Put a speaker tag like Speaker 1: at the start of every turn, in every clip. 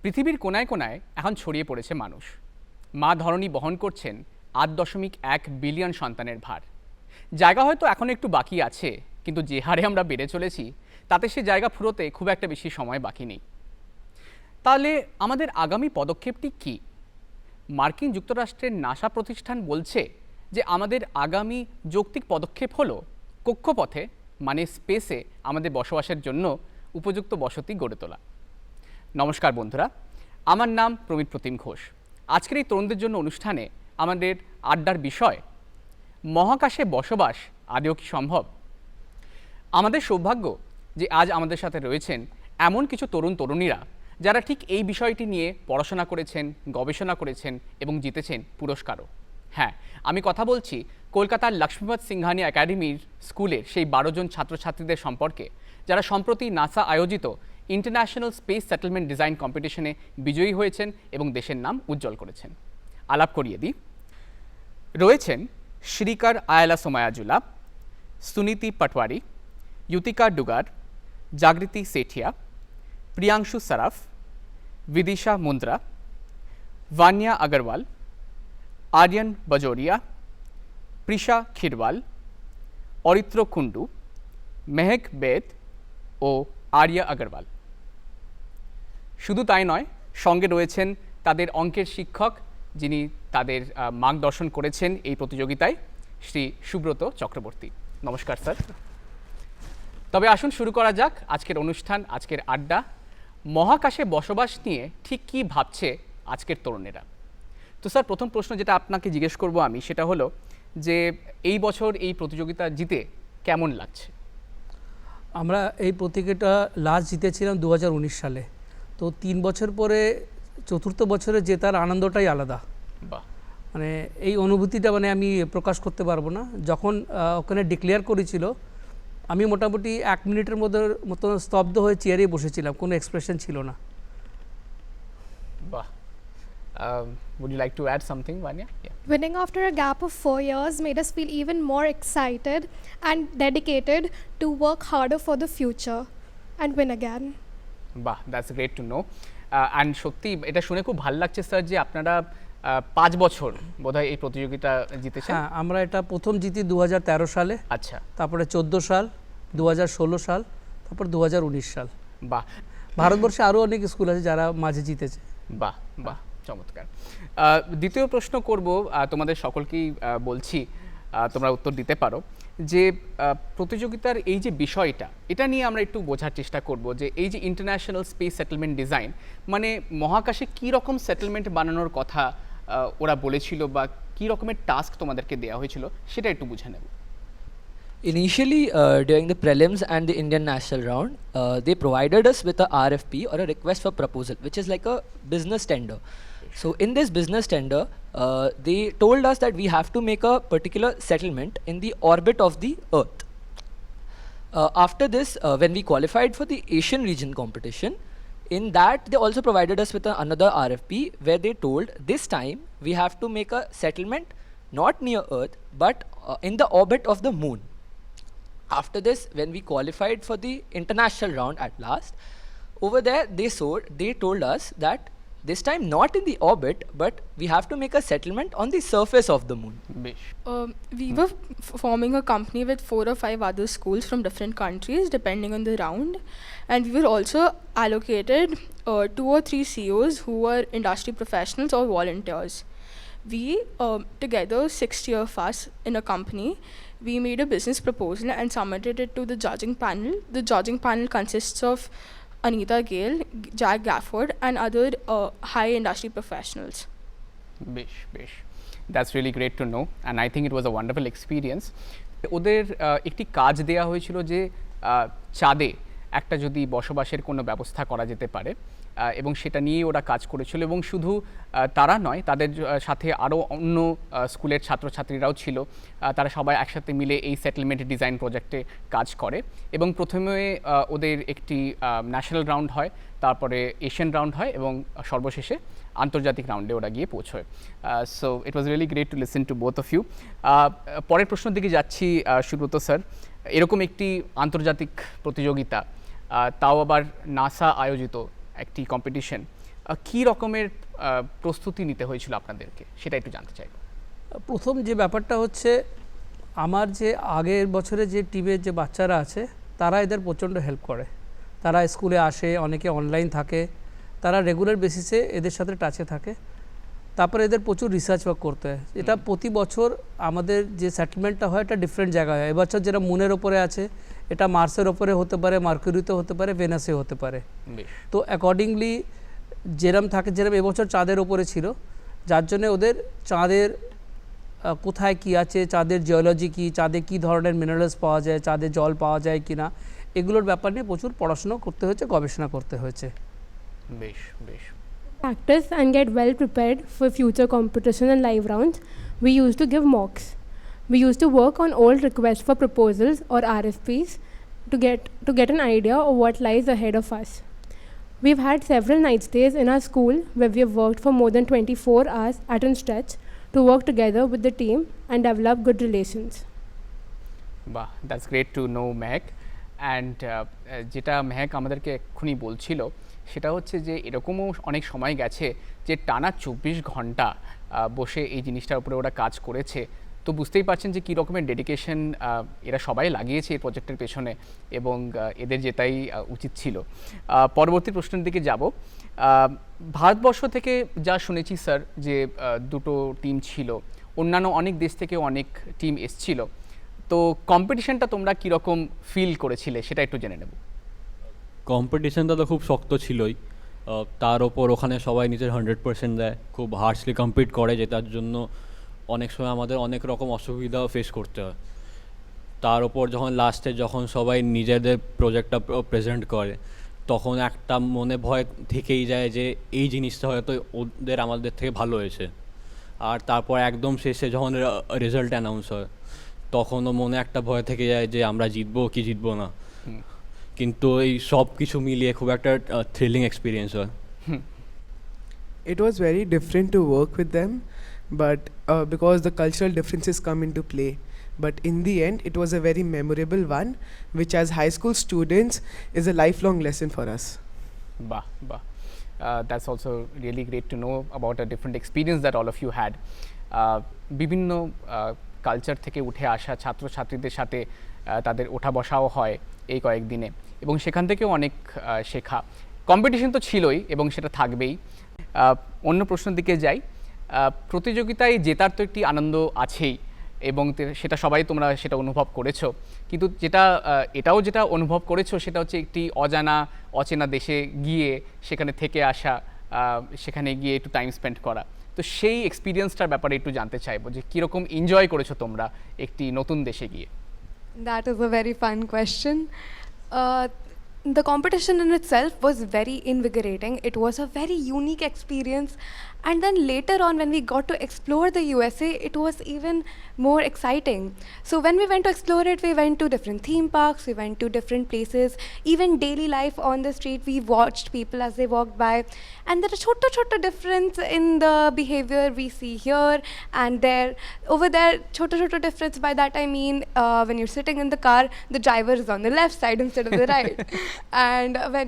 Speaker 1: পৃথিবীর কোনায় কোনায় এখন ছড়িয়ে পড়েছে মানুষ। মা ধরণী বহন করছেন ৮.১ বিলিয়ন সন্তানের ভার। জায়গা হয়তো এখন একটু বাকি আছে, কিন্তু যে হারে আমরা বেড়ে চলেছি তাতে সে জায়গা ফুরোতে খুব একটা বেশি সময় বাকি নেই। তাহলে আমাদের আগামী পদক্ষেপটি কি? মার্কিন যুক্তরাষ্ট্রের নাসা প্রতিষ্ঠান বলছে যে আমাদের আগামী যৌক্তিক পদক্ষেপ হলো কক্ষপথে মানে স্পেসে আমাদের বসবাসের জন্য উপযুক্ত বসতি গড়ে তোলা। নমস্কার বন্ধুরা, আমার নাম প্রতিম ঘোষ। আজকের এই তরুণদের জন্য অনুষ্ঠানে আমাদের আড্ডার বিষয় মহাকাশে বসবাস আদৌ কি সম্ভব? আমাদের সৌভাগ্য যে আজ আমাদের সাথে রয়েছেন এমন কিছু তরুণ তরুণীরা যারা ঠিক এই বিষয়টি নিয়ে পড়াশোনা করেছেন, গবেষণা করেছেন এবং জিতেছেন পুরস্কারও। হ্যাঁ, আমি কথা বলছি কলকাতার লক্ষ্মীপত সিংহানি একাডেমির স্কুলের সেই 12 জন ছাত্রছাত্রীদের সম্পর্কে, যারা সম্প্রতি নাসা আয়োজিত ইন্টারন্যাশনাল স্পেস সেটেলমেন্ট ডিজাইন কম্পিটিশনে বিজয়ী হয়েছেন এবং দেশের নাম উজ্জ্বল করেছেন। আলাপ করিয়ে দিই। রয়েছেন শ্রীকর আয়লা সোমায়াজুলা, সুনীতি পটওয়ারি, युतिका डुगार, जागृति सेठिया, प्रियांशु सराफ, विदिशा मुंद्रा, वान्या अग्रवाल, आर्यन बजोरिया, प्रिशा खिरवाल, অরিত্র কুন্ডু, মেহেক বেদ ও আরিয়া আগরওয়াল। শুধু তাই নয়, সঙ্গে রয়েছেন তাদের অঙ্কের শিক্ষক, যিনি তাদের মার্গদর্শন করেছেন এই প্রতিযোগিতায়, শ্রী সুব্রত চক্রবর্তী। নমস্কার স্যার। তবে আসুন শুরু করা যাক আজকের অনুষ্ঠান, আজকের আড্ডা। মহাকাশে বসবাস নিয়ে ঠিক কী ভাবছে আজকের তরুণেরা? তো স্যার, প্রথম প্রশ্ন যেটা আপনাকে জিজ্ঞেস করব আমি, সেটা হলো যে এই বছর এই প্রতিযোগিতা জিতে কেমন লাগছে?
Speaker 2: আমরা এই প্রতিযোগিতা লাস্ট জিতেছিলাম 2019 সালে। তো 3 বছর পরে চতুর্থ বছরে জেতার আনন্দটাই আলাদা।
Speaker 1: বাহ,
Speaker 2: মানে এই অনুভূতিটা আমি প্রকাশ করতে পারবো না। যখন ওখানে ডিক্লেয়ার করেছিল, আমি মোটামুটি 1 মিনিটের মতো স্তব্ধ হয়ে চেয়ারে বসেছিলাম, কোনো এক্সপ্রেশন ছিল না।
Speaker 1: বাহ। Would you like to add something, Vanya? Yeah.
Speaker 3: Winning after a gap of 4 years made us feel even more excited and dedicated to work harder for the future and win again.
Speaker 1: বাহ, that's great to know. And সত্যি এটা শুনে খুব ভালো লাগছে sir যে আপনারা 5 বছর বোধহয় এই প্রতিযোগিতা জিতেছেন।
Speaker 2: হ্যাঁ, আমরা এটা প্রথম জিতি 2013 সালে।
Speaker 1: আচ্ছা।
Speaker 2: তারপরে 14 সাল, 2016 সাল, তারপর 2019 সাল।
Speaker 1: বাহ।
Speaker 2: ভারতবর্ষে আরও অনেক স্কুল আছে যারা মাঝে জিতেছে।
Speaker 1: বাহ বাহ, চমৎকার। দ্বিতীয় প্রশ্ন করব, তোমাদের সকলকেই বলছি, তোমরা উত্তর দিতে পারো যে প্রতিযোগিতার এই যে বিষয়টা, এটা নিয়ে আমরা একটু বোঝার চেষ্টা করব যে এই যে ইন্টারন্যাশনাল স্পেস সেটেলমেন্ট ডিজাইন, মানে মহাকাশে কী রকম সেটেলমেন্ট বানানোর কথা ওরা বলেছিল বা কী রকমের টাস্ক তোমাদেরকে দেওয়া হয়েছিল সেটা একটু বুঝে নেব।
Speaker 4: Initially, during the prelims and the Indian national round, they provided us with a RFP or a request for proposal, which is like a business tender. So in this business tender, they told us that we have to make a particular settlement in the orbit of the Earth. After this, when we qualified for the Asian region competition, in that they also provided us with another RFP where they told this time we have to make a settlement not near Earth but in the orbit of the moon. After this, when we qualified for the international round at last, over there they told us that this time not in the orbit but we have to make a settlement on the surface of the moon.
Speaker 5: We were forming a company with 4 or 5 other schools from different countries depending on the round, and we were also allocated 2 or 3 CEOs who were industry professionals or volunteers. We together 60 of us in a company, we made a business proposal and submitted it to the judging panel. The judging panel consists of Anita Gale, Jack Gafford and other high industry professionals.
Speaker 1: বেশ বেশ, that's really great to no and I think it was a wonderful experience. ওদের একটি কাজ দেওয়া হয়েছিল যে চাঁদে একটা যদি বসবাসের কোনো ব্যবস্থা করা যেতে পারে, এবং সেটা নিয়েই ওরা কাজ করেছিল। এবং শুধু তারা নয়, তাদের সাথে আরও অন্য স্কুলের ছাত্রছাত্রীরাও ছিল। তারা সবাই একসাথে মিলে এই সেটেলমেন্ট ডিজাইন প্রজেক্টে কাজ করে। এবং প্রথমে ওদের একটি ন্যাশনাল রাউন্ড হয়, তারপরে এশিয়ান রাউন্ড হয় এবং সর্বশেষে আন্তর্জাতিক রাউন্ডে ওরা গিয়ে পৌঁছয়। So it was really great to listen to both of you. পরের প্রশ্নের দিকে যাচ্ছি সুব্রত স্যার। এরকম একটি আন্তর্জাতিক প্রতিযোগিতা, তাও আবার নাসা আয়োজিত একটি কম্পিটিশন, কী রকমের প্রস্তুতি নিতে হয়েছিল আপনাদেরকে, সেটা একটু জানতে চাইব।
Speaker 2: প্রথম যে ব্যাপারটা হচ্ছে, আমার যে আগের বছরে যে টিমের যে বাচ্চারা আছে তারা এদের প্রচণ্ড হেল্প করে। তারা স্কুলে আসে, অনেকে অনলাইন থাকে, তারা রেগুলার বেসিসে এদের সাথে টাচে থাকে। তারপরে এদের প্রচুর রিসার্চ ওয়ার্ক করতে হয়। এটা প্রতি বছর আমাদের যে সেটেলমেন্টটা হয় এটা ডিফারেন্ট জায়গায় হয়। এবছর যেটা মুনের ওপরে আছে এটা মার্সের ওপরে হতে পারে, মার্কুরিতে হতে পারে, ভেনাসে হতে পারে। তো অ্যাকর্ডিংলি যেরম থাকে, যেরম এবছর চাঁদের ওপরে ছিল, যার জন্য ওদের চাঁদের কোথায় কি আছে, চাঁদের জিওলজি কি, চাঁদে কি ধরনের মিনারেলস পাওয়া যায়, চাঁদে জল পাওয়া যায় কিনা, এগুলোর ব্যাপার নিয়ে প্রচুর পড়াশোনা করতে হয়েছে, গবেষণা করতে হয়েছে।
Speaker 1: বেশ বেশ।
Speaker 6: Practice and get well prepared for future competition and live rounds, we used to give mocks. We used to work on old requests for proposals or RFPs to get an idea of what lies ahead of us. We've had several night stays in our school where we have worked for more than 24 hours at a stretch to work together with the team and develop good relations.
Speaker 1: বাহ, that's great to no Mehak. And যেটা মেহেক আমাদেরকে এক্ষুনি বলছিল সেটা হচ্ছে যে এরকমও অনেক সময় গেছে যে টানা 24 ঘন্টা বসে এই জিনিসটার উপরে ওরা কাজ করেছে। তো বুঝতেই পারছেন যে কী রকমের ডেডিকেশন এরা সবাই লাগিয়েছে এই প্রজেক্টের পেছনে, এবং এদের যেটাই উচিত ছিল। পরবর্তী প্রশ্নের দিকে যাব। ভারতবর্ষ থেকে যা শুনেছি স্যার, যে দুটো টিম ছিল, অন্যান্য অনেক দেশ থেকে অনেক টিম এসছিল। তো কম্পিটিশনটা তোমরা কীরকম ফিল করেছিলে সেটা একটু জেনে নেব।
Speaker 7: কম্পিটিশনটা তো খুব শক্ত ছিলই, তার ওপর ওখানে সবাই নিজের 100% দেয়, খুব হার্ডলি কম্পিট করে, যেটার জন্য অনেক সময় আমাদের অনেক রকম অসুবিধাও ফেস করতে হয়। তার ওপর যখন সবাই নিজেদের প্রজেক্টটা প্রেজেন্ট করে, তখন একটা মনে ভয় থেকেই যায় যে এই জিনিসটা হয়তো ওদের আমাদের থেকে ভালো হয়েছে। আর তারপর একদম শেষে যখন রেজাল্ট অ্যানাউন্স হয়, তখনও মনে একটা ভয় থেকে যায় যে আমরা জিতবো কি জিতবো না। কিন্তু এই সব কিছু মিলিয়ে খুব একটা থ্রিলিং এক্সপিরিয়েন্স হয়।
Speaker 8: It was very different to work with them, but because the cultural differences come into play. But in the end, it was a very memorable one, which as high school students is a lifelong lesson for us.
Speaker 1: বাহ বাহ, that's also really great to know about a different experience that all of you had. বিভিন্ন culture থেকে উঠে আসা ছাত্রছাত্রীদের সাথে তাদের ওঠা বসাও হয় এই কয়েকদিনে, এবং সেখান থেকেও অনেক শেখা। কম্পিটিশন তো ছিলই এবং সেটা থাকবেই। অন্য প্রশ্নের দিকে যাই। প্রতিযোগিতায় জেতার তো একটি আনন্দ আছেই, এবং সেটা সবাই তোমরা সেটা অনুভব করেছো, কিন্তু যেটা অনুভব করেছো সেটা হচ্ছে একটি অচেনা দেশে গিয়ে সেখানে থেকে আসা, সেখানে গিয়ে একটু টাইম স্পেন্ড করা। তো সেই এক্সপিরিয়েন্সটার ব্যাপারে একটু জানতে চাইবো যে কীরকম এনজয় করেছো তোমরা একটি নতুন দেশে গিয়ে।
Speaker 9: That is a very fun question. The competition in itself was very invigorating. It was a very unique experience. And then later on, when we got to explore the USA, it was even more exciting. So when we went to explore it, we went to different theme parks, we went to different places, even daily life on the street, we watched people as they walked by. And there is chota difference in the behavior we see here and there. Over there, chota difference, by that I mean when you're sitting in the car, the driver is on the left side instead of the right. And when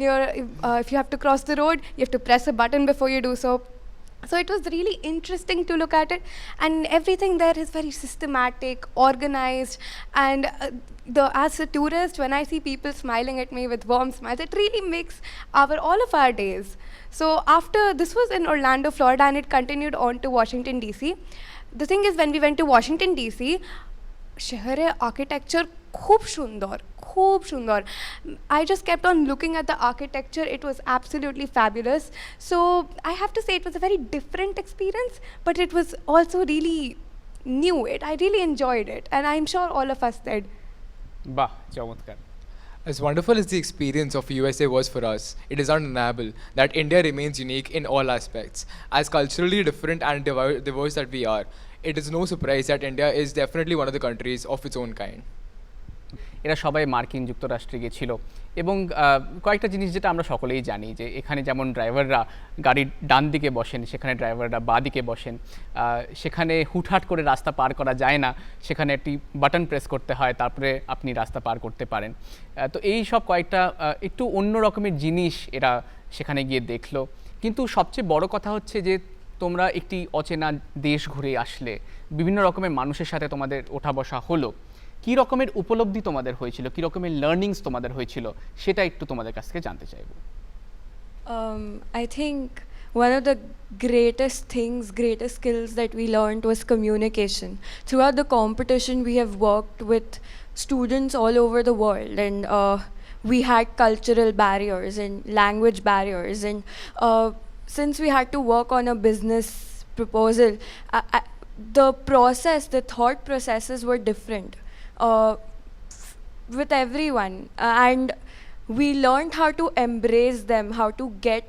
Speaker 9: if you have to cross the road, you have to press a button before you do so. So it was really interesting to look at it, and everything there is very systematic, organized, and as a tourist, when I see people smiling at me with warm smiles, it really makes all of our days. So after this was in Orlando, Florida, and it continued on to Washington DC. The thing is, when we went to Washington DC, শহরের architecture খুব সুন্দর। I just kept on looking at the architecture. It was absolutely fabulous. So I have to say it was a very different experience, but it was also really new. I really enjoyed it, and I'm sure all of us did.
Speaker 1: বাহ, চমৎকার।
Speaker 10: As wonderful as the experience of USA was for us, it is undeniable that India remains unique in all aspects. As culturally different and diverse that we are, it is no surprise that India is definitely one of the countries of its own kind.
Speaker 1: এরা সবাই মার্কিন যুক্তরাষ্ট্রে গিয়েছিল, এবং কয়েকটা জিনিস যেটা আমরা সকলেই জানি, যে এখানে যেমন ড্রাইভাররা গাড়ির ডান দিকে বসেন, সেখানে ড্রাইভাররা বাঁ দিকে বসেন। সেখানে হুটহাট করে রাস্তা পার করা যায় না, সেখানে একটি বাটন প্রেস করতে হয়, তারপরে আপনি রাস্তা পার করতে পারেন। তো এই সব কয়েকটা একটু অন্য রকমের জিনিস এরা সেখানে গিয়ে দেখলো, কিন্তু সবচেয়ে বড় কথা হচ্ছে যে তোমরা একটি অচেনা দেশ ঘুরে আসলে, বিভিন্ন রকমের মানুষের সাথে তোমাদের ওঠা বসা হলো, কী রকমের উপলব্ধি তোমাদের হয়েছিল, কী রকমের লার্নিংস তোমাদের হয়েছিল, সেটা একটু তোমাদের কাছ থেকে জানতে চাইবো।
Speaker 9: I think one of the greatest skills that we learned was communication. Throughout the competition, we have worked with students all over the world, and we had cultural barriers and language barriers, and since we had to work on a business proposal, the thought processes were different with everyone, and we learned how to embrace them, how to get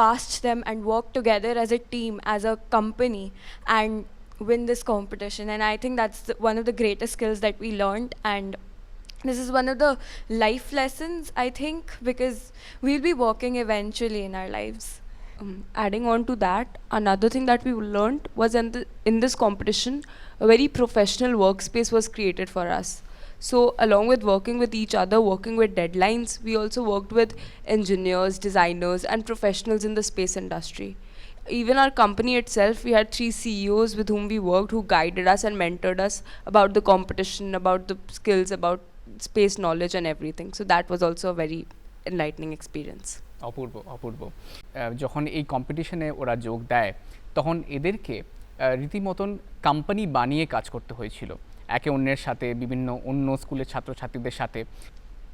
Speaker 9: past them and work together as a team, as a company, and win this competition. And I think that's one of the greatest skills that we learned, and this is one of the life lessons, I think, because we'll be working eventually in our lives.
Speaker 11: Adding on to that, another thing that we learned was in this competition, a very professional workspace was created for us. So along with working with each other, working with deadlines, we also worked with engineers, designers, and professionals in the space industry. Even our company itself, we had 3 CEOs with whom we worked, who guided us and mentored us about the competition, about the skills, about space knowledge and everything. So that was also a very enlightening experience.
Speaker 1: অপূর্ব অপূর্ব। যখন এই কম্পিটিশনে ওরা যোগ দেয় তখন এদেরকে রীতিমতন company বানিয়ে কাজ করতে হয়েছিল, একে অন্যের সাথে, বিভিন্ন অন্য স্কুলের ছাত্রছাত্রীদের সাথে।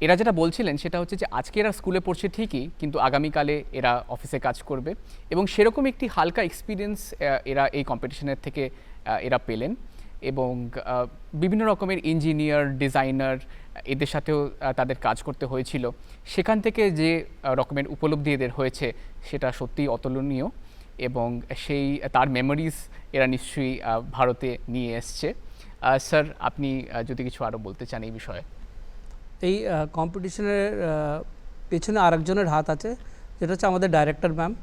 Speaker 1: এরা যেটা বলছিলেন সেটা হচ্ছে যে আজকে এরা স্কুলে পড়ছে ঠিকই, কিন্তু আগামীকালে এরা অফিসে কাজ করবে, এবং সেরকম একটি হালকা এক্সপিরিয়েন্স এরা এই কম্পিটিশনের থেকে এরা পেলেন। এবং বিভিন্ন রকমের ইঞ্জিনিয়ার, ডিজাইনার, এদের সাথেও তাদের কাজ করতে হয়েছিল। সেখান থেকে যে রকমের উপলব্ধি এদের হয়েছে সেটা সত্যিই অতুলনীয়, এবং তার মেমোরিজ এরা নিশ্চয়ই ভারতে নিয়ে এসছে। স্যার, আপনি যদি কিছু আরও বলতে চান এই বিষয়ে।
Speaker 2: এই কম্পিটিশনের পেছনে আরেকজনের হাত আছে, যেটা হচ্ছে আমাদের ডাইরেক্টর ম্যাম।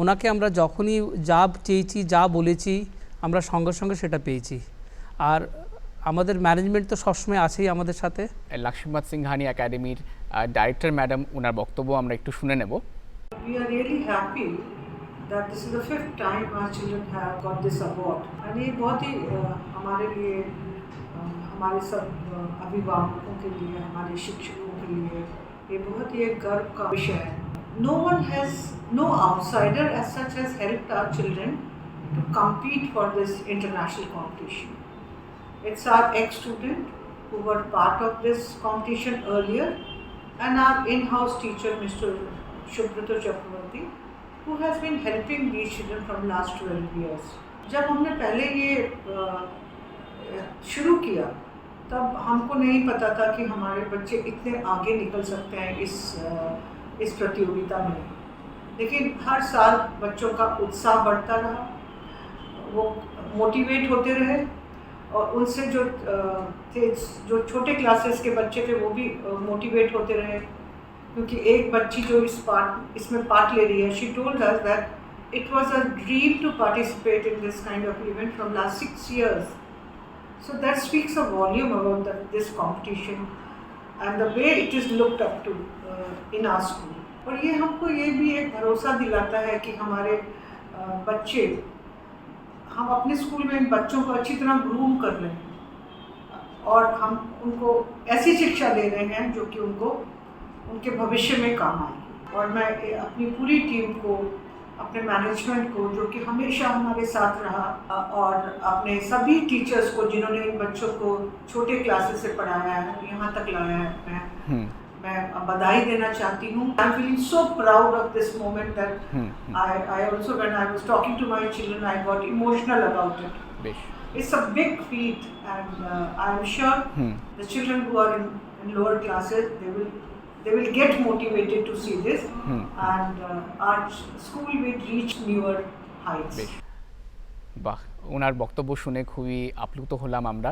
Speaker 2: ওনাকে আমরা যখনই যা চেয়েছি, যা বলেছি, আমরা সঙ্গে সঙ্গে সেটা পেয়েছি। আর আমাদের ম্যানেজমেন্ট তো সবসময় আছেই আমাদের সাথে।
Speaker 1: লক্ষ্মীনাথ সিংহানি একাডেমির ডাইরেক্টর ম্যাডাম, ওনার বক্তব্য আমরা একটু শুনে নেব।
Speaker 12: We are really happy that this is the 5th time our children have got this award, and ये बहुत ही हमारे लिए, हमारे सब अभिभावकों के लिए, हमारे शिक्षकों के लिए ये बहुत ही एक गर्व का विषय है। No outsider as such has helped our children to compete for this international competition. It's our ex-student who were part of this competition earlier, and our in-house teacher, Mr. Shubhrata Chakravarti, who has been helping these children from last 12 years. जब हमने पहले ये शुरू किया तब हमको नहीं पता था कि हमारे बच्चे इतने आगे निकल सकते हैं इस प्रतियोगिता में, लेकिन हर साल बच्चों का उत्साह बढ़ता रहा, वो मोटिवेट होते रहे, और उनसे जो छोटे क्लासेस के बच्चे थे वो भी मोटिवेट होते रहे, क्योंकि एक बच्ची जो इसमें पार्ट ले रही है, she told us that it was a dream to participate in this kind of event from last 6 years. So that speaks a volume about this competition and the way it is looked up to in our school. और ये हमको ये भी एक भरोसा दिलाता है कि हमारे बच्चे, हम अपने स्कूल में इन बच्चों को अच्छी तरह ग्रूम कर रहे हैं, और हम उनको ऐसी शिक्षा दे रहे हैं जो कि उनको उनके भविष्य में काम आएगी। और मैं अपनी पूरी टीम को, अपने मैनेजमेंट को, जो कि हमेशा हमारे साथ रहा, और अपने सभी टीचर्स को जिन्होंने इन बच्चों को छोटे क्लासेस से पढ़ाया है, यहाँ तक लाया है, मैं बधाई देना चाहती हूँ। I am feeling so proud of this moment that I also, when I was talking to my children, I got emotional about it. It's a big feat, and I am sure the children who are in lower classes, they will get motivated to see this, and our school will reach newer heights.
Speaker 1: বাহ, ওনার বক্তব্য শুনে খুবই আপ্লুত হলাম আমরা,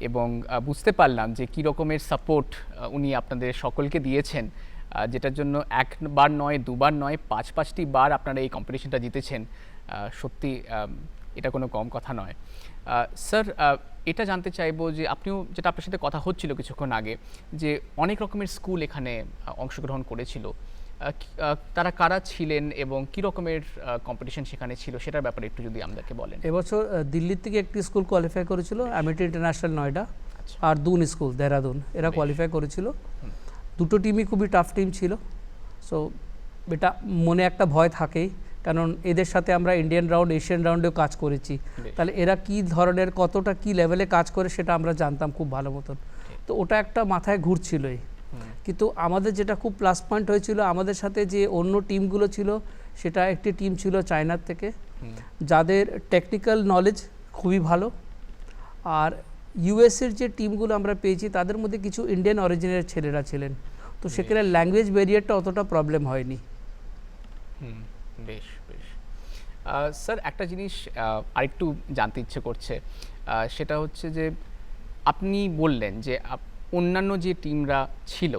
Speaker 1: এবং বুঝতে পারলাম যে কী রকমের সাপোর্ট উনি আপনাদের সকলকে দিয়েছেন, যেটার জন্য একবার নয়, দুবার নয়, 5-5টি বার আপনারা এই কম্পিটিশনটা জিতেছেন। সত্যি এটা কোনো কম কথা নয়। স্যার, এটা জানতে চাইবো যে আপনিও, যেটা আপনার সাথে কথা হচ্ছিল কিছুক্ষণ আগে, যে অনেক রকমের স্কুল এখানে অংশগ্রহণ করেছিল, তারা কারা ছিলেন এবং কী রকমের কম্পিটিশন সেখানে ছিল সেটার ব্যাপারে একটু যদি আমাদেরকে বলেন।
Speaker 2: এবছর দিল্লির থেকে একটি স্কুল কোয়ালিফাই করেছিল, অ্যামিটি ইন্টারন্যাশনাল নয়ডা, আর দুন স্কুল দেহরাদুন, এরা কোয়ালিফাই করেছিল। দুটো টিমই খুবই টাফ টিম ছিল। সো এটা মনে একটা ভয় থাকেই, কারণ এদের সাথে আমরা ইন্ডিয়ান রাউন্ড, এশিয়ান রাউন্ডেও কাজ করেছি, তাহলে এরা কী ধরনের কতটা কী লেভেলে কাজ করে সেটা আমরা জানতাম খুব ভালো মতন। তো ওটা একটা মাথায় ঘুরছিলই। কিন্তু আমাদের যেটা খুব প্লাস পয়েন্ট হয়েছিল, আমাদের সাথে যে অন্য টিমগুলো ছিল, সেটা একটি টিম ছিল চায়নার থেকে, যাদের টেকনিক্যাল নলেজ খুবই ভালো। আর ইউএসের যে টিমগুলো আমরা পেয়েছি তাদের মধ্যে কিছু ইন্ডিয়ান অরিজিনের ছেলেরা ছিলেন, তো সেখানে ল্যাঙ্গুয়েজ ব্যারিয়ারটা অতটা প্রবলেম হয়নি।
Speaker 1: বেশ বেশ। স্যার, একটা জিনিস আরেকটু জানতে ইচ্ছে করছে, সেটা হচ্ছে যে আপনি বললেন যে অন্যান্য যে টিমরা ছিল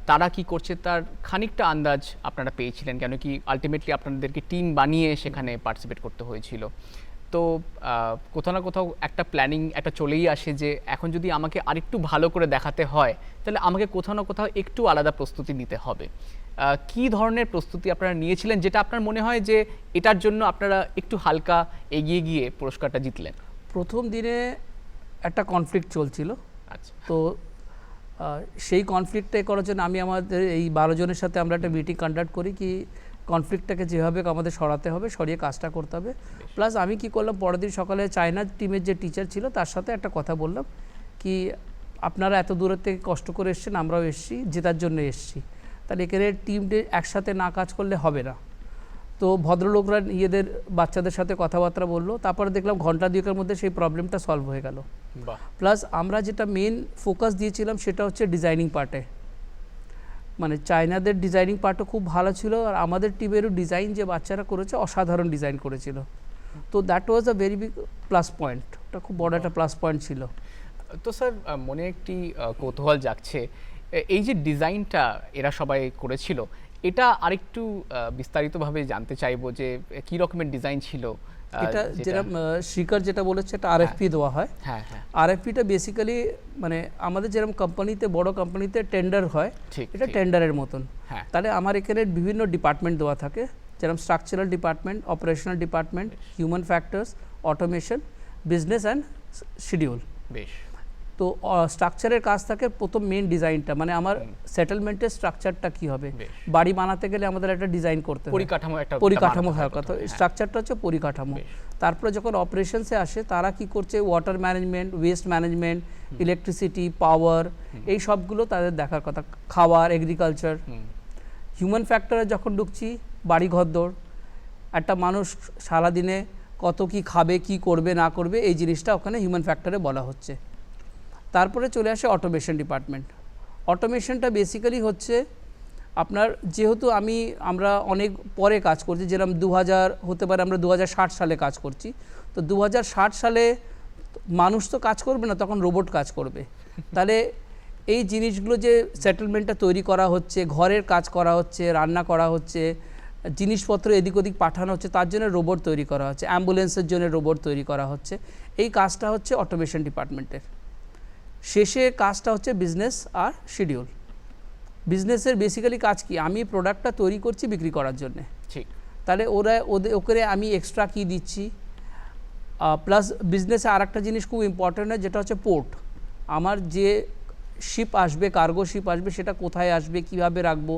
Speaker 1: তারা কি করছে তার খানিকটা আন্দাজ আপনারা পেয়েছিলেন, কেন কি আলটিমেটলি আপনাদেরকে টিম বানিয়ে সেখানে পার্টিসিপেট করতে হয়েছিল। তো কোথাও না কোথাও একটা প্ল্যানিং একটা চলেই আসে যে এখন যদি আমাকে আরেকটু ভালো করে দেখাতে হয় তাহলে আমাকে কোথাও না কোথাও একটু আলাদা প্রস্তুতি নিতে হবে। কী ধরনের প্রস্তুতি আপনারা নিয়েছিলেন যেটা আপনার মনে হয় যে এটার জন্য আপনারা একটু হালকা এগিয়ে গিয়ে পুরস্কারটা জিতলেন?
Speaker 2: প্রথম দিনে একটা কনফ্লিক্ট চলছিল।
Speaker 1: আচ্ছা।
Speaker 2: তো সেই কনফ্লিক্টটা করার জন্য আমি আমাদের এই 12 জনের সাথে আমরা একটা মিটিং কন্ডাক্ট করি, কি কনফ্লিক্টটাকে যেভাবে আমাদের সরাতে হবে, সরিয়ে কাজটা করতে হবে। প্লাস আমি কি করলাম, পরের দিন সকালে চায়না টিমের যে টিচার ছিল তার সাথে একটা কথা বললাম, কি আপনারা এত দূরের থেকে কষ্ট করে এসছেন, আমরাও এসছি, জেতার জন্য এসছি, তাহলে এখানে টিমটা একসাথে না কাজ করলে হবে না। তো ভদ্রলোকরা নিজেদের বাচ্চাদের সাথে কথাবার্তা বললো, তারপরে দেখলাম ঘন্টা দুয়েকের মধ্যে সেই প্রবলেমটা সলভ হয়ে গেল। প্লাস আমরা যেটা মেন ফোকাস দিয়েছিলাম সেটা হচ্ছে ডিজাইনিং পার্টে, মানে চায়নাদের ডিজাইনিং পার্টও খুব ভালো ছিল, আর আমাদের টিমেরও ডিজাইন যে বাচ্চারা করেছে অসাধারণ ডিজাইন করেছিল। তো that was a very big plus point, ওটা খুব বড় একটা প্লাস পয়েন্ট ছিল।
Speaker 1: তো স্যার, মনে একটি কৌতূহল জাগছে, এই যে ডিজাইনটা এরা সবাই করেছিল, এটা আরেকটু বিস্তারিতভাবে জানতে চাইবো যে কী রকমের ডিজাইন ছিল।
Speaker 2: এটা যেটা শিকার যেটা বলেছে, এটা আরএফপি দেওয়া হয়।
Speaker 1: হ্যাঁ হ্যাঁ।
Speaker 2: আরএফপিটা বেসিক্যালি মানে আমাদের যেরকম কোম্পানিতে, বড় কোম্পানিতে টেন্ডার হয়, এটা টেন্ডারের মতন। তাহলে আমার এখানে বিভিন্ন ডিপার্টমেন্ট দেওয়া থাকে, যেরকম structural department, operational department, human factors, automation, business and schedule.
Speaker 1: বেশ।
Speaker 2: তো স্ট্রাকচারের কাজ থাকে প্রথম মেন ডিজাইনটা, মানে আমার সেটেলমেন্টের স্ট্রাকচারটা কি হবে, বাড়ি বানাতে গেলে আমাদের একটা ডিজাইন করতে হয়, পরিকাঠামো হয় কথা, স্ট্রাকচারটা হচ্ছে পরিকাঠামো। তারপরে যখন অপারেশনসে আসে তারা কি করছে, water management, waste management, electricity, power, এই সবগুলো তাদের দেখার কথা, খাবার, এগ্রিকালচার। হিউম্যান ফ্যাক্টরে যখন ঢুকছি, বাড়ি ঘরদোর, একটা মানুষ সারাদিনে কত কি খাবে, কি করবে না করবে, এই জিনিসটা ওখানে হিউম্যান ফ্যাক্টরে বলা হচ্ছে। তারপরে চলে আসে অটোমেশন ডিপার্টমেন্ট। অটোমেশনটা বেসিক্যালি হচ্ছে আপনার, যেহেতু আমরা অনেক পরে কাজ করছি, যেরকম 2000 হতে পারে আমরা 2060 সালে কাজ করছি, তো 2060 সালে মানুষ তো কাজ করবে না, তখন রোবট কাজ করবে। তাহলে এই জিনিসগুলো যে সেটেলমেন্টটা তৈরি করা হচ্ছে, ঘরের কাজ করা হচ্ছে, রান্না করা হচ্ছে, জিনিসপত্র এদিক ওদিক পাঠানো হচ্ছে, তার জন্য রোবট তৈরি করা হচ্ছে, অ্যাম্বুলেন্সের জন্য রোবট তৈরি করা হচ্ছে। এই কাজটা হচ্ছে অটোমেশন ডিপার্টমেন্টের। শেষে কাজটা হচ্ছে বিজনেস আর শিডিউল। বিজনেসের বেসিক্যালি কাজ কি, আমি প্রোডাক্টটা তৈরি করছি বিক্রি করার জন্যে, ঠিক, তাহলে ওকে আমি এক্সট্রা কি দিচ্ছি। প্লাস বিজনেসে আর একটা জিনিস খুব ইম্পর্টেন্ট হয়, যেটা হচ্ছে পোর্ট। আমার যে শিপ আসবে, কার্গো শিপ আসবে, সেটা কোথায় আসবে, কিভাবে রাখবো,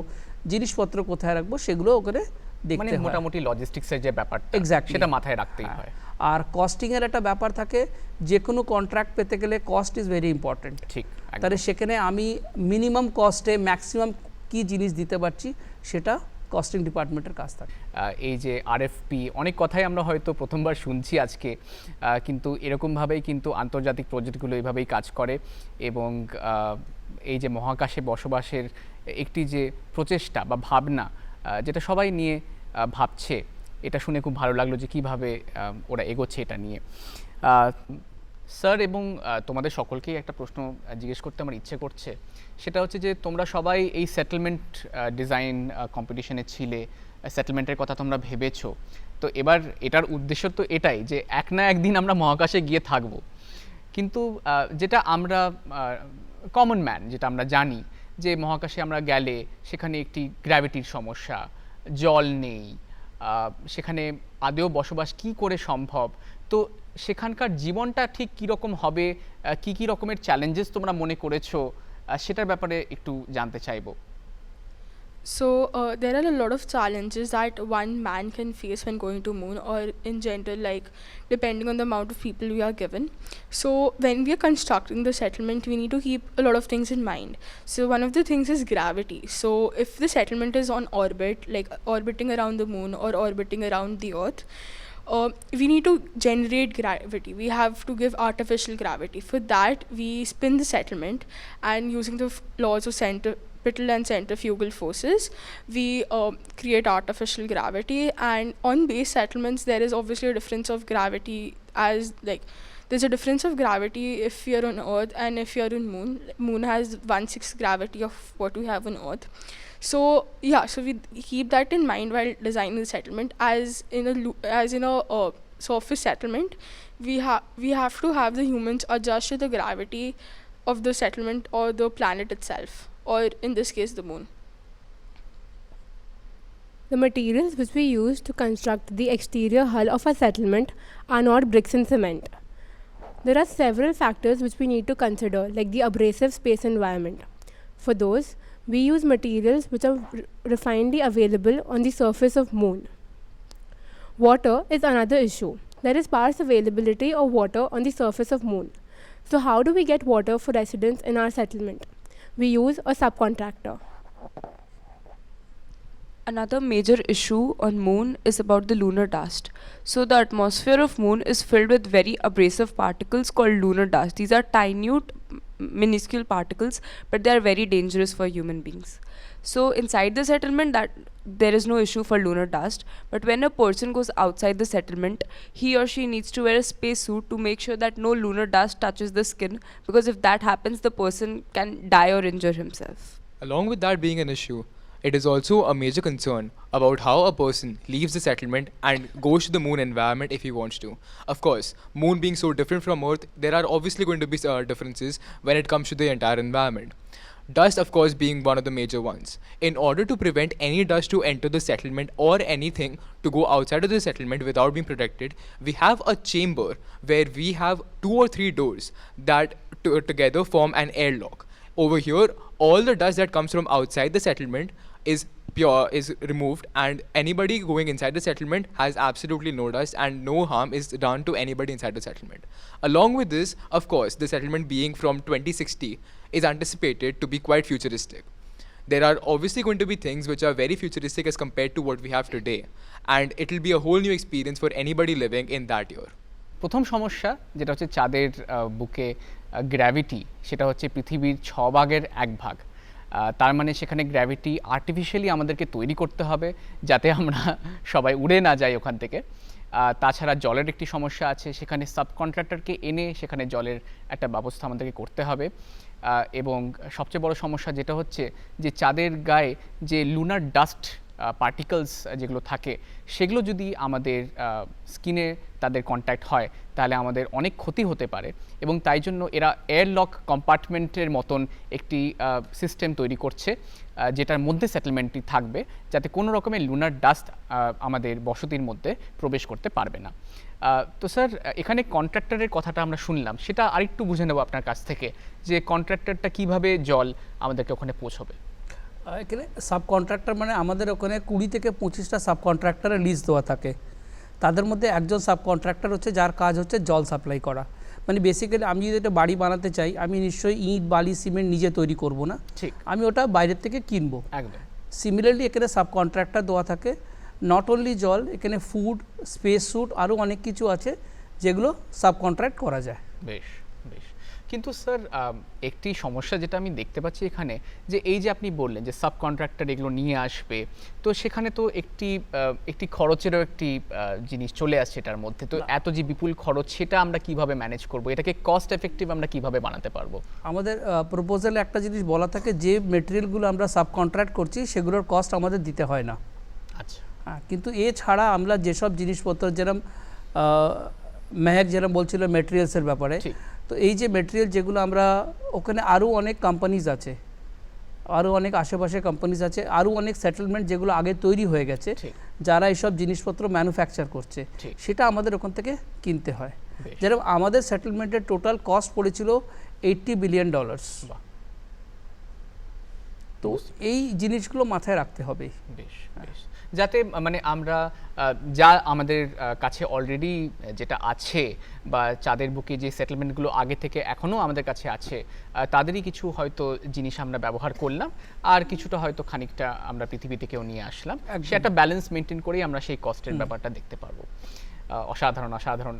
Speaker 2: জিনিসপত্র কোথায় রাখবো, সেগুলো ওখানে দেখতে হয়।
Speaker 1: মোটামুটি লজিস্টিক্সের যে ব্যাপারটা,
Speaker 2: এক্স্যাক্টলি,
Speaker 1: সেটা মাথায় রাখতেই হয়।
Speaker 2: আর কস্টিংয়ের একটা ব্যাপার থাকে, যে কোনো কন্ট্রাক্ট পেতে গেলে কস্ট ইজ ভেরি ইম্পর্টেন্ট।
Speaker 1: ঠিক,
Speaker 2: তাহলে সেখানে আমি মিনিমাম কস্টে ম্যাক্সিমাম কি জিনিস দিতে পারছি, সেটা কস্টিং ডিপার্টমেন্টের কাজ থাকে।
Speaker 1: এই যে আরএফপি, অনেক কথাই আমরা হয়তো প্রথমবার শুনছি আজকে, কিন্তু এরকমভাবেই কিন্তু আন্তর্জাতিক প্রজেক্টগুলো এইভাবেই কাজ করে। এবং এই যে মহাকাশে বসবাসের একটি যে প্রচেষ্টা বা ভাবনা, যেটা সবাই নিয়ে ভাবছে, এটা শুনে খুব ভালো লাগলো যে কীভাবে ওরা এগোচ্ছে এটা নিয়ে। স্যার, এবং তোমাদের সকলকেই একটা প্রশ্ন জিজ্ঞেস করতে আমার ইচ্ছে করছে, সেটা হচ্ছে যে তোমরা সবাই এই সেটেলমেন্ট ডিজাইন কম্পিটিশনে ছিলে, সেটেলমেন্টের কথা তোমরা ভেবেছো, তো এবার এটার উদ্দেশ্য তো এটাই যে এক না একদিন আমরা মহাকাশে গিয়ে থাকবো। কিন্তু যেটা আমরা কমন ম্যান, যেটা আমরা জানি যে মহাকাশে আমরা গেলে সেখানে একটি গ্র্যাভিটির সমস্যা, জল নেই, সেখানে আদৌ বসবাস কি করে সম্ভব, তো সেখানকার জীবনটা ঠিক কীরকম হবে, কি কি রকমের চ্যালেঞ্জেস তোমরা মনে করেছো, সেটার ব্যাপারে একটু জানতে চাইবো।
Speaker 5: So there are a lot of challenges that one man can face when going to moon, or in general, like depending on the amount of people we are given. So when we are constructing the settlement, we need to keep a lot of things in mind. So one of the things is gravity. So if the settlement is on orbit, like orbiting around the moon or orbiting around the earth, we need to generate gravity. We have to give artificial gravity. For that, we spin the settlement, and using the laws of centripetal and centrifugal forces, we create artificial gravity. And on base settlements, there is obviously a difference of gravity, as like there's a difference of gravity if you're on Earth and if you're on Moon. Moon has 1/6 gravity of what we have on Earth. So yeah, so we keep that in mind while designing the settlement. As in a surface settlement, we have to have the humans adjust to the gravity of the settlement or the planet itself, or in this case the moon.
Speaker 6: The materials which we use to construct the exterior hull of a settlement are not bricks and cement. There are several factors which we need to consider, like the abrasive space environment. For those, we use materials which are refinedly available on the surface of moon. Water is another issue. There is sparse availability of water on the surface of moon. So how do we get water for residents in our settlement? We use a subcontractor.
Speaker 11: Another major issue on moon is about the lunar dust. So the atmosphere of moon is filled with very abrasive particles called lunar dust. These are minute, minuscule particles, but they are very dangerous for human beings. So inside the settlement, that there is no issue for lunar dust, but when a person goes outside the settlement, he or she needs to wear a spacesuit to make sure that no lunar dust touches the skin, because if that happens, the person can die or injure himself.
Speaker 10: Along with that being an issue, it is also a major concern about how a person leaves the settlement and goes to the moon environment if he wants to. Of course, moon being so different from Earth, there are obviously going to be differences when it comes to the entire environment. Dust, of course, being one of the major ones. In order to prevent any dust to enter the settlement or anything to go outside of the settlement without being protected, we have a chamber where we have 2 or 3 doors that together form an airlock. Over here, all the dust that comes from outside the settlement is removed, and anybody going inside the settlement has absolutely no dust, and no harm is done to anybody inside the settlement. Along with this, of course, the settlement being from 2060 is anticipated to be quite futuristic. There are obviously going to be things which are very futuristic as compared to what we have today, and it will be a whole new experience for anybody living in that year.
Speaker 1: প্রথম সমস্যা যেটা হচ্ছে চাঁদের বুকে gravity, সেটা হচ্ছে পৃথিবীর 6 ভাগের 1 ভাগ। তার মানে সেখানে গ্র্যাভিটি আর্টিফিশিয়ালি আমাদেরকে তৈরি করতে হবে যাতে আমরা সবাই উড়ে না যাই ওখান থেকে। তাছাড়া জলের একটি সমস্যা আছে, সেখানে সাবকন্ট্রাক্টরকে এনে সেখানে জলের একটা ব্যবস্থা আমাদেরকে করতে হবে। এবং সবচেয়ে বড় সমস্যা যেটা হচ্ছে যে চাঁদের গায়ে যে লুনার ডাস্ট পার্টিকলস যেগুলো থাকে, সেগুলো যদি আমাদের স্কিনে তাদের কন্ট্যাক্ট হয় তাহলে আমাদের অনেক ক্ষতি হতে পারে, এবং তাই জন্য এরা এয়ারলক কম্পার্টমেন্টের মতন একটি সিস্টেম তৈরি করছে যেটার মধ্যে সেটেলমেন্টটি থাকবে, যাতে কোনো রকমের লুনার ডাস্ট আমাদের বসতির মধ্যে প্রবেশ করতে পারবে না। তো স্যার, এখানে কন্ট্রাক্টরের কথাটা আমরা শুনলাম, সেটা আরেকটু বুঝে নেব আপনার কাছ থেকে যে কন্ট্রাক্টরটা কিভাবে জল আমাদেরকে ওখানে পৌঁছবে।
Speaker 2: এখানে সাবকন্ট্রাক্টর মানে আমাদের ওখানে 20 থেকে 25টা সাবকন্ট্রাক্টরের লিস্ট দেওয়া থাকে। তাদের মধ্যে একজন সাবকন্ট্রাক্টর হচ্ছে যার কাজ হচ্ছে জল সাপ্লাই করা। মানে বেসিক্যালি আমি যদি একটা বাড়ি বানাতে চাই, আমি নিশ্চয়ই ইট, বালি, সিমেন্ট নিজে তৈরি করব না,
Speaker 1: ঠিক,
Speaker 2: আমি ওটা বাইরের থেকে কিনবো।
Speaker 1: একদম
Speaker 2: সিমিলারলি এখানে সাবকন্ট্রাক্টর দেওয়া থাকে। নট অনলি জল, এখানে ফুড, স্পেস স্যুট, আরও অনেক কিছু আছে যেগুলো সাবকন্ট্রাক্ট করা যায়।
Speaker 1: বেশ বেশ। কিন্তু স্যার, একটি সমস্যা যেটা আমি দেখতে পাচ্ছি এখানে, যে এই যে আপনি বললেন যে সাবকন্ট্রাক্টর এগুলো নিয়ে আসবে, তো সেখানে তো একটি খরচেরও একটি জিনিস চলে আসছে এটার মধ্যে। তো এত যে বিপুল খরচ, সেটা আমরা কিভাবে ম্যানেজ করব? এটাকে কস্ট এফেক্টিভ আমরা কিভাবে বানাতে পারবো?
Speaker 2: আমাদের প্রপোজালে একটা জিনিস বলা থাকে, যে মেটেরিয়ালগুলো আমরা সাবকন্ট্রাক্ট করছি সেগুলোর কস্ট আমাদের দিতে হয় না।
Speaker 1: আচ্ছা,
Speaker 2: হ্যাঁ, কিন্তু এছাড়া আমরা যেসব জিনিসপত্র, যেরকম মেহেক যেরকম বলছিল মেটেরিয়ালসের ব্যাপারে, তো এই যে মেটেরিয়াল যেগুলো আমরা, ওখানে আরও অনেক কোম্পানিজ আছে আরও অনেক আশেপাশে কোম্পানিজ আছে, আরও অনেক সেটেলমেন্ট যেগুলো আগে তৈরি হয়ে গেছে,
Speaker 1: ঠিক।
Speaker 2: যারা এইসব জিনিসপত্র ম্যানুফ্যাকচার করছে,
Speaker 1: ঠিক।
Speaker 2: সেটা আমাদের ওখান থেকে কিনতে হয়।
Speaker 1: বেশ।
Speaker 2: যেরকম আমাদের সেটেলমেন্টের টোটাল কস্ট পড়েছিল $80 বিলিয়ন।
Speaker 1: বাহ।
Speaker 2: তো এই জিনিসগুলো মাথায় রাখতে হবে।
Speaker 1: বেশ বেশ, যাতে মানে আমরা যা আমাদের কাছে অলরেডি যেটা আছে বা চাঁদের বুকে যে সেটেলমেন্টগুলো আগে থেকে এখনও আমাদের কাছে আছে, তাদেরই কিছু হয়তো জিনিস আমরা ব্যবহার করলাম, আর কিছুটা হয়তো খানিকটা আমরা পৃথিবী থেকেও নিয়ে আসলাম, সে একটা ব্যালেন্স মেনটেন করেই আমরা সেই কস্টের ব্যাপারটা দেখতে পারবো। অসাধারণ অসাধারণ,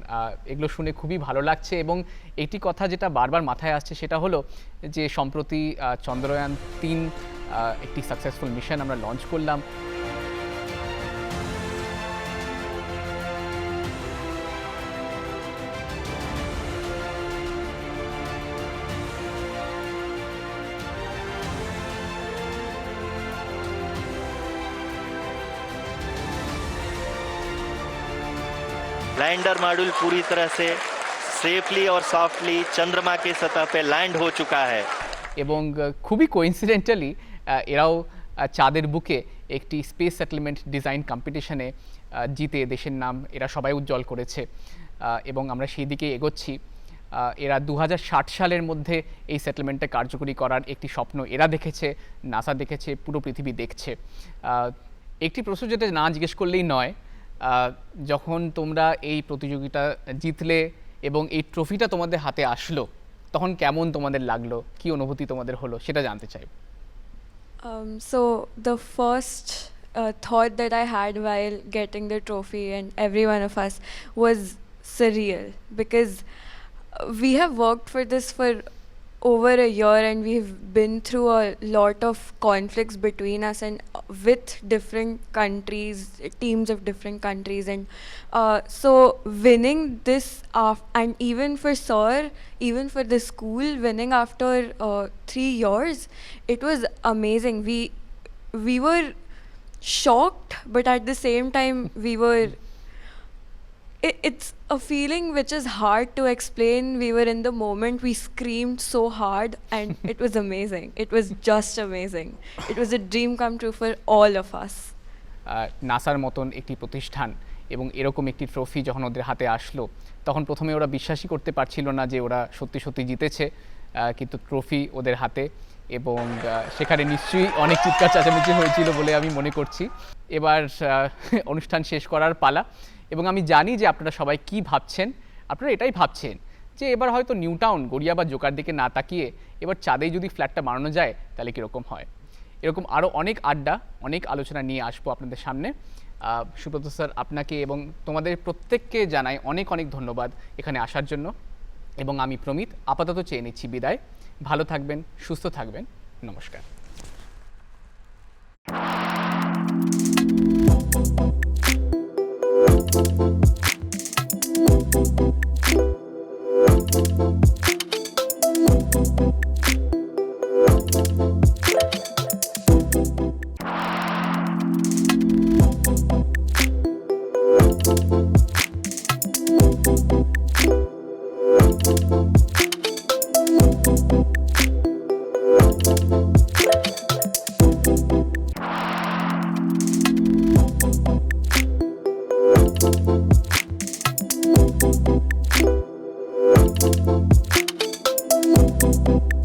Speaker 1: এগুলো শুনে খুবই ভালো লাগছে। এবং একটি কথা যেটা বারবার মাথায় আসছে সেটা হলো যে সম্প্রতি চন্দ্রয়ান-3 একটি সাকসেসফুল মিশন আমরা লঞ্চ করলাম।
Speaker 13: लैंडर मॉड्यूल पूरी तरह से सेफली और सॉफ्टली चंद्रमा की सतह पे लैंड हो चुका है।
Speaker 1: এবং খুবই কোইন্সিডেন্টালি এরাও চাঁদের বুকে একটি স্পেস সেটেলমেন্ট ডিজাইন কম্পিটিশনে জিতে দেশের নাম এরা সবাই উজ্জ্বল করেছে, এবং আমরা সেই দিকে এগোচ্ছি। এরা 2060 সালের মধ্যে এই সেটেলমেন্টটা কার্যকরী করার একটি স্বপ্ন এরা দেখেছে, নাসা দেখেছে, পুরো পৃথিবী দেখছে। একটি প্রশ্ন যেটা না জিজ্ঞেস করলেই নয়, যখন তোমরা এই প্রতিযোগিতা জিতলে এবং এই ট্রফিটা তোমাদের হাতে আসলো, তখন কেমন তোমাদের লাগলো, কি অনুভূতি তোমাদের হলো, সেটা জানতে চাই।
Speaker 11: So the first thought that I had while getting the trophy and every one of us was surreal, because we have worked for this for over a year and we've been through a lot of conflicts between us and with different countries, teams of different countries, and so winning this and even for Sir, even for the school, winning after 3 years, it was amazing. We were shocked, but at the same time we were it's a feeling which is hard to explain. We were in the moment, we screamed so hard and it was amazing. It was just amazing. It was a dream come true for all of us.
Speaker 1: নাসার মতন একটি প্রতিষ্ঠান এবং এরকম একটি trophy যখন ওদের হাতে আসলো, তখন প্রথমে ওরা বিশ্বাসই করতে পারছিল না যে ওরা সত্যি সত্যি জিতেছে, কিন্তু ট্রফি ওদের হাতে, এবং সেখানে নিশ্চয়ই অনেক চিৎকার চেঁচামেচি হয়েছিল বলে আমি মনে করছি। এবার অনুষ্ঠান শেষ করার পালা, এবং আমি জানি যে আপনারা সবাই কি ভাবছেন। আপনারা এটাই ভাবছেন যে এবার হয়তো নিউ টাউন, গড়িয়া বা জোকার দিকে না তাকিয়ে এবার চাঁদেই যদি ফ্ল্যাটটা বানানো যায় তাহলে কীরকম হয়। এরকম আরও অনেক আড্ডা, অনেক আলোচনা নিয়ে আসবো আপনাদের সামনে। সুব্রত স্যার, আপনাকে এবং তোমাদের প্রত্যেককে জানাই অনেক অনেক ধন্যবাদ এখানে আসার জন্য, এবং আমি প্রমিত আপাতত চেয়ে নিচ্ছি বিদায়। ভালো থাকবেন, সুস্থ থাকবেন, নমস্কার।
Speaker 14: Thank you.